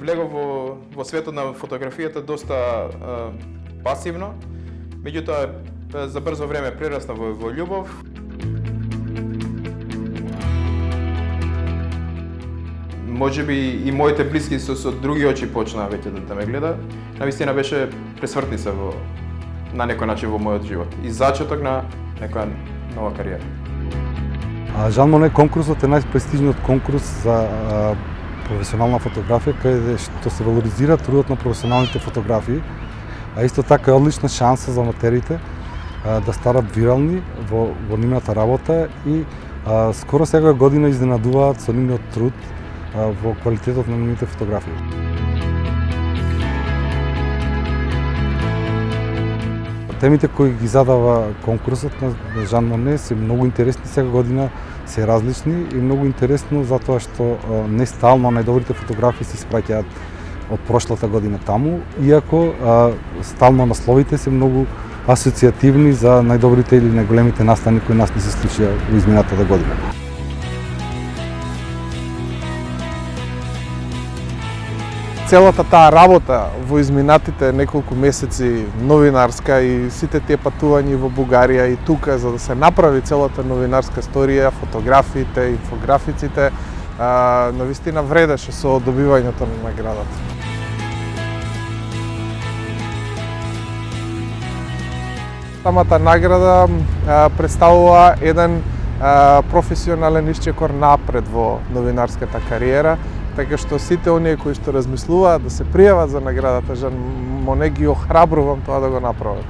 влегов во светот на фотографијата доста пасивно, меѓутоа за брзо време прерасна во љубов. Можеби и моите блиски со други очи почнаа веќе да ме гледа. Навистина беше пресвртница на некој начин во мојот живот и зачеток на некоја нова кариера. Жан Моне конкурсот е најпрестижниот конкурс за професионална фотографија, каде што се валоризира трудот на професионалните фотографии, а исто така е одлична шанса за аматерите да станат вирални во нивната работа и скоро секоја година изненадуваат со нивниот труд во квалитетот на нивните фотографии. Темите кои ги задава конкурсот на Жан Моне се многу интересни, секоја година се различни и многу интересно затоа што не стално најдобрите фотографии се испраќаат од прошлата година таму, иако стално насловите се многу асоцијативни за најдобрите или најголемите настани кои нас не се случија во изминатата година. Целата таа работа во изминатите неколку месеци новинарска и сите тие патувања во Бугарија и тука за да се направи целата новинарска сторија, фотографиите, инфографиците, навистина вредеше со добивањето на наградата. Самата награда представува еден професионален исчекор напред во новинарската кариера, така што сите оние кои што размислуваат да се пријават за наградата Жан Моне ги охрабрувам тоа да го направат.